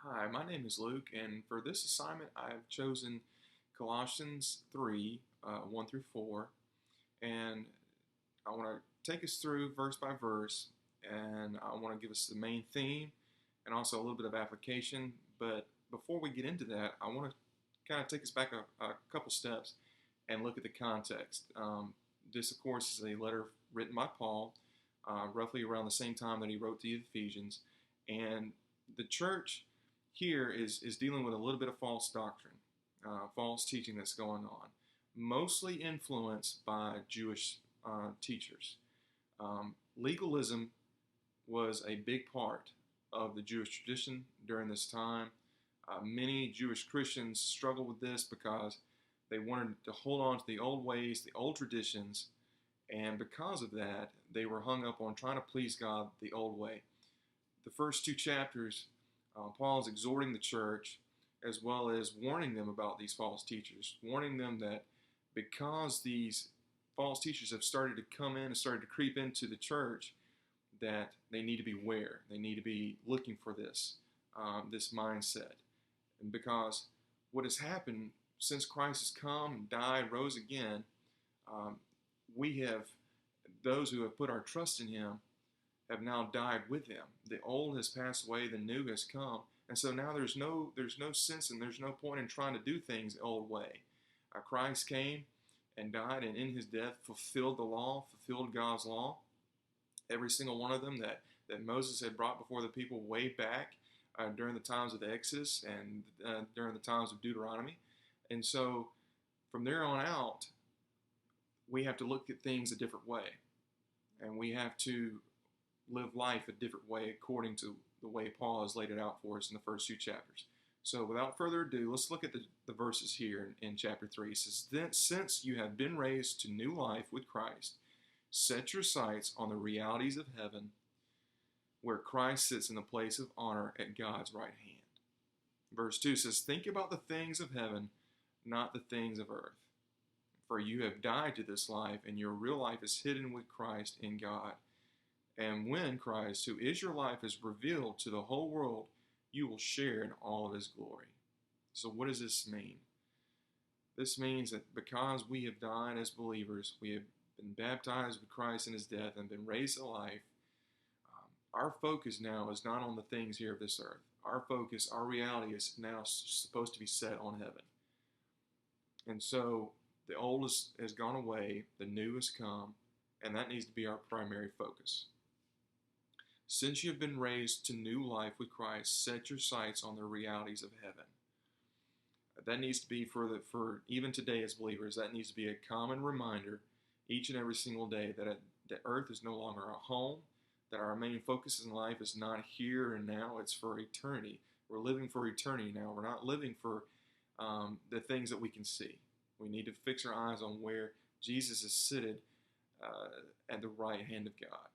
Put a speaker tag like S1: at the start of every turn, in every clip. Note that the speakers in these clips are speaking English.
S1: Hi, my name is Luke, and for this assignment, I've chosen Colossians 3 1 through 4. And I want to take us through verse by verse, and I want to give us the main theme and also a little bit of application. But before we get into that, I want to kind of take us back a couple steps and look at the context. This, of course, is a letter written by Paul, roughly around the same time that he wrote to the Ephesians. And the church here is dealing with a little bit of false doctrine, false teaching that's going on, mostly influenced by Jewish teachers. Legalism was a big part of the Jewish tradition during this time. Many Jewish Christians struggled with this because they wanted to hold on to the old ways, the old traditions, and because of that, they were hung up on trying to please God the old way. The first two chapters, Paul is exhorting the church as well as warning them about these false teachers, warning them that because these false teachers have started to come in and started to creep into the church, that they need to be aware. They need to be looking for this mindset. And because what has happened since Christ has come, died, rose again, um, we have, those who have put our trust in him, have now died with him. The old has passed away, the new has come. And so now there's no sense and there's no point in trying to do things the old way. Christ came and died, and in his death fulfilled the law, fulfilled God's law. Every single one of them that Moses had brought before the people way back during the times of the Exodus and during the times of Deuteronomy. And so from there on out, we have to look at things a different way. And we have to live life a different way according to the way Paul has laid it out for us in the first two chapters. So without further ado, let's look at the verses here in chapter 3. It says, "Then, since you have been raised to new life with Christ, set your sights on the realities of heaven, where Christ sits in the place of honor at God's right hand." Verse 2 says, "Think about the things of heaven, not the things of earth. For you have died to this life, and your real life is hidden with Christ in God. And when Christ, who is your life, is revealed to the whole world, you will share in all of his glory." So what does this mean? This means that because we have died as believers, we have been baptized with Christ in his death and been raised to life, our focus now is not on the things here of this earth. Our focus, our reality is now supposed to be set on heaven. And so the old has gone away, the new has come, and that needs to be our primary focus. "Since you have been raised to new life with Christ, set your sights on the realities of heaven." That needs to be for even today as believers, that needs to be a common reminder each and every single day that earth is no longer our home, that our main focus in life is not here and now, it's for eternity. We're living for eternity now. We're not living for the things that we can see. We need to fix our eyes on where Jesus is seated at the right hand of God.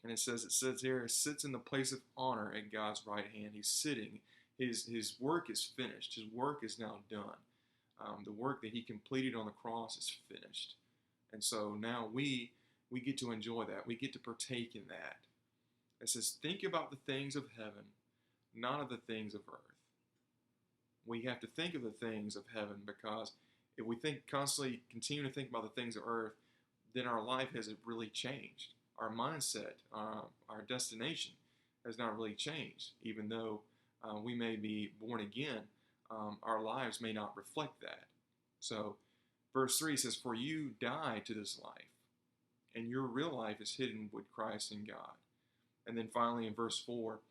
S1: And it says here, sits in the place of honor at God's right hand. He's sitting. His work is finished. His work is now done. The work that he completed on the cross is finished. And so now we get to enjoy that. We get to partake in that. It says, think about the things of heaven, not of the things of earth. We have to think of the things of heaven, because if we constantly continue to think about the things of earth, then our life hasn't really changed. Our mindset, our destination has not really changed. Even though we may be born again, our lives may not reflect that. So verse 3 says, "For you died to this life, and your real life is hidden with Christ in God." And then finally in verse 4,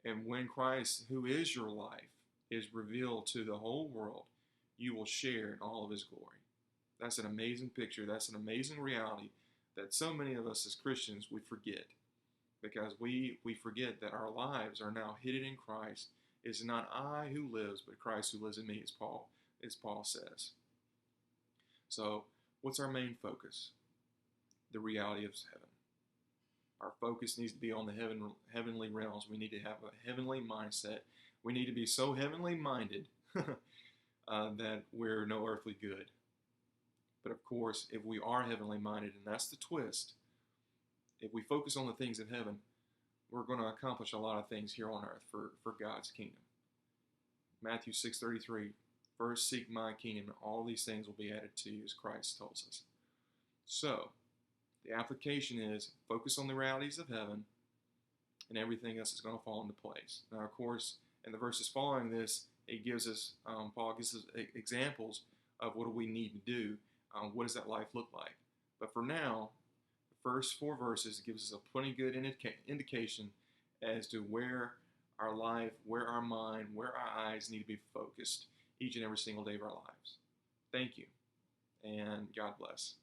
S1: "And when Christ, who is your life, is revealed to the whole world, you will share in all of his glory." That's an amazing picture. That's an amazing reality that so many of us as Christians, we forget. Because we forget that our lives are now hidden in Christ. It's not I who lives, but Christ who lives in me, as Paul says. So what's our main focus? The reality of heaven. Our focus needs to be on the heavenly realms. We need to have a heavenly mindset. We need to be so heavenly minded that we're no earthly good. But of course, if we are heavenly minded, and that's the twist, if we focus on the things of heaven, we're going to accomplish a lot of things here on earth for God's kingdom. Matthew 6:33, first seek my kingdom, and all these things will be added to you, as Christ tells us. So, the application is focus on the realities of heaven, and everything else is going to fall into place. Now, of course, in the verses following this, it gives us, Paul gives us examples of what do we need to do, what does that life look like. But for now, the first 4 verses gives us a pretty good indication as to where our life, where our mind, where our eyes need to be focused each and every single day of our lives. Thank you, and God bless.